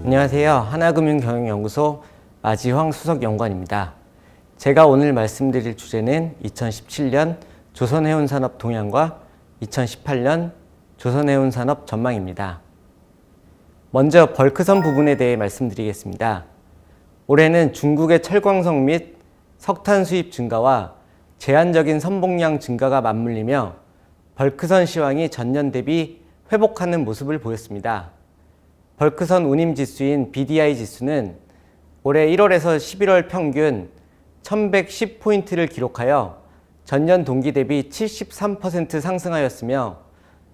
안녕하세요. 하나금융경영연구소 마지황 수석연구원입니다. 제가 오늘 말씀드릴 주제는 2017년 조선해운산업 동향과 2018년 조선해운산업 전망입니다. 먼저 벌크선 부분에 대해 말씀드리겠습니다. 올해는 중국의 철광석 및 석탄 수입 증가와 제한적인 선봉량 증가가 맞물리며 벌크선 시황이 전년 대비 회복하는 모습을 보였습니다. 벌크선 운임지수인 BDI 지수는 올해 1월에서 11월 평균 1110포인트를 기록하여 전년 동기 대비 73% 상승하였으며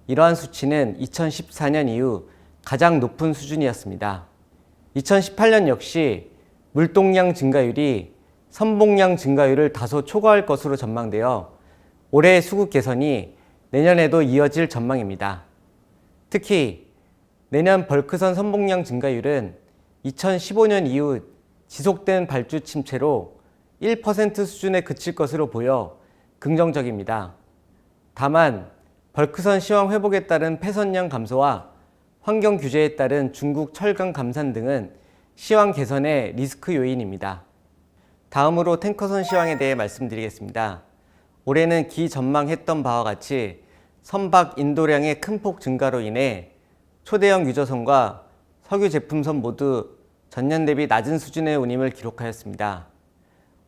이러한 수치는 2014년 이후 가장 높은 수준이었습니다. 2018년 역시 물동량 증가율이 선봉량 증가율을 다소 초과할 것으로 전망되어 올해의 수급 개선이 내년에도 이어질 전망입니다. 특히 내년 벌크선 선봉량 증가율은 2015년 이후 지속된 발주 침체로 1% 수준에 그칠 것으로 보여 긍정적입니다. 다만 벌크선 시황 회복에 따른 폐선량 감소와 환경 규제에 따른 중국 철강 감산 등은 시황 개선의 리스크 요인입니다. 다음으로 탱커선 시황에 대해 말씀드리겠습니다. 올해는 기전망했던 바와 같이 선박 인도량의 큰 폭 증가로 인해 초대형 유조선과 석유 제품선 모두 전년 대비 낮은 수준의 운임을 기록하였습니다.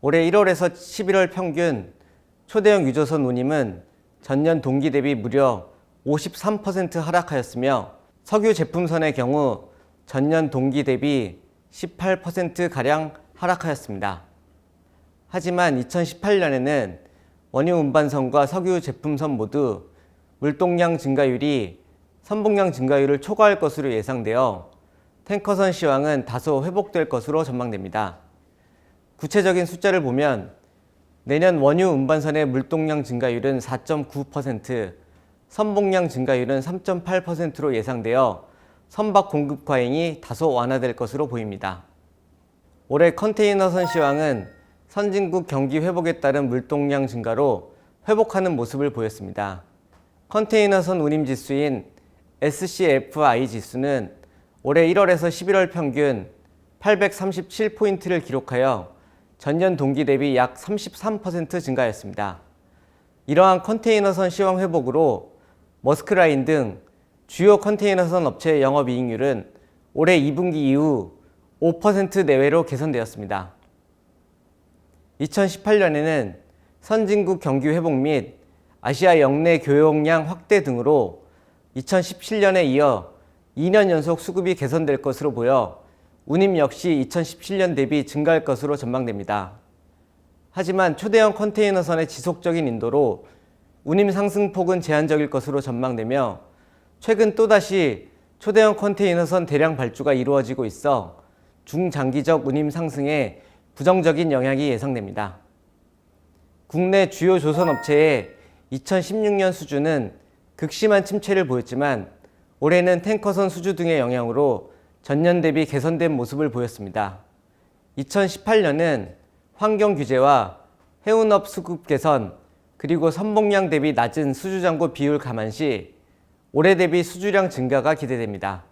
올해 1월에서 11월 평균 초대형 유조선 운임은 전년 동기 대비 무려 53% 하락하였으며 석유 제품선의 경우 전년 동기 대비 18%가량 하락하였습니다. 하지만 2018년에는 원유 운반선과 석유 제품선 모두 물동량 증가율이 선봉량 증가율을 초과할 것으로 예상되어 탱커선 시황은 다소 회복될 것으로 전망됩니다. 구체적인 숫자를 보면 내년 원유 운반선의 물동량 증가율은 4.9%, 선봉량 증가율은 3.8%로 예상되어 선박 공급 과잉이 다소 완화될 것으로 보입니다. 올해 컨테이너선 시황은 선진국 경기 회복에 따른 물동량 증가로 회복하는 모습을 보였습니다. 컨테이너선 운임지수인 SCFI 지수는 올해 1월에서 11월 평균 837포인트를 기록하여 전년 동기 대비 약 33% 증가했습니다. 이러한 컨테이너선 시황 회복으로 머스크라인 등 주요 컨테이너선 업체의 영업이익률은 올해 2분기 이후 5% 내외로 개선되었습니다. 2018년에는 선진국 경기 회복 및 아시아 역내 교역량 확대 등으로 2017년에 이어 2년 연속 수급이 개선될 것으로 보여 운임 역시 2017년 대비 증가할 것으로 전망됩니다. 하지만 초대형 컨테이너선의 지속적인 인도로 운임 상승폭은 제한적일 것으로 전망되며 최근 또다시 초대형 컨테이너선 대량 발주가 이루어지고 있어 중장기적 운임 상승에 부정적인 영향이 예상됩니다. 국내 주요 조선업체의 2016년 수주는 극심한 침체를 보였지만 올해는 탱커선 수주 등의 영향으로 전년 대비 개선된 모습을 보였습니다. 2018년은 환경 규제와 해운업 수급 개선 그리고 선봉량 대비 낮은 수주잔고 비율 감안 시 올해 대비 수주량 증가가 기대됩니다.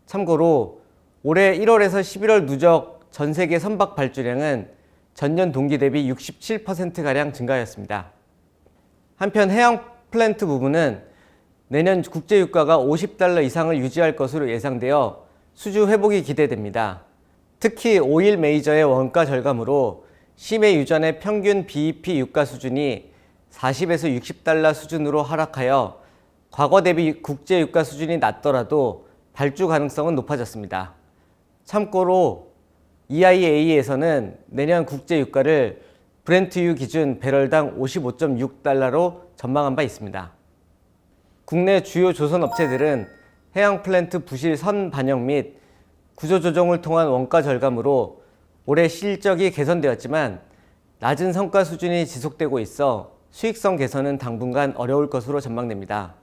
참고로 올해 1월에서 11월 누적 전 세계 선박 발주량은 전년 동기 대비 67%가량 증가하였습니다. 한편 해양 플랜트 부분은 내년 국제유가가 $50 이상을 유지할 것으로 예상되어 수주 회복이 기대됩니다. 특히 오일 메이저의 원가 절감으로 심해 유전의 평균 BEP 유가 수준이 $40에서 $60 수준으로 하락하여 과거 대비 국제유가 수준이 낮더라도 발주 가능성은 높아졌습니다. 참고로 EIA에서는 내년 국제유가를 브렌트유 기준 배럴당 $55.6로 전망한 바 있습니다. 국내 주요 조선업체들은 해양 플랜트 부실 선 반영 및 구조조정을 통한 원가 절감으로 올해 실적이 개선되었지만 낮은 성과 수준이 지속되고 있어 수익성 개선은 당분간 어려울 것으로 전망됩니다.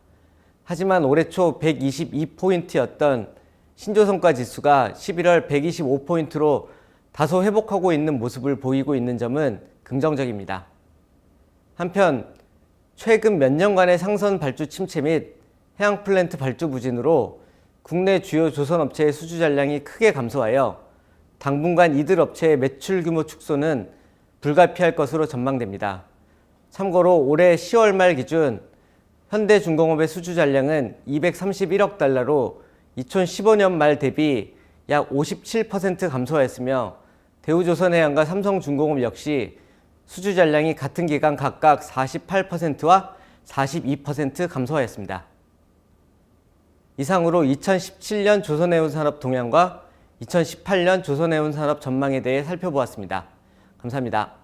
하지만 올해 초 122포인트였던 신조성과 지수가 11월 125포인트로 다소 회복하고 있는 모습을 보이고 있는 점은 긍정적입니다. 한편 최근 몇 년간의 상선 발주 침체 및 해양 플랜트 발주 부진으로 국내 주요 조선업체의 수주 잔량이 크게 감소하여 당분간 이들 업체의 매출 규모 축소는 불가피할 것으로 전망됩니다. 참고로 올해 10월 말 기준 현대중공업의 수주 잔량은 231억 달러로 2015년 말 대비 약 57% 감소하였으며 대우조선해양과 삼성중공업 역시 수주 잔량이 같은 기간 각각 48%와 42% 감소하였습니다. 이상으로 2017년 조선해운산업 동향과 2018년 조선해운산업 전망에 대해 살펴보았습니다. 감사합니다.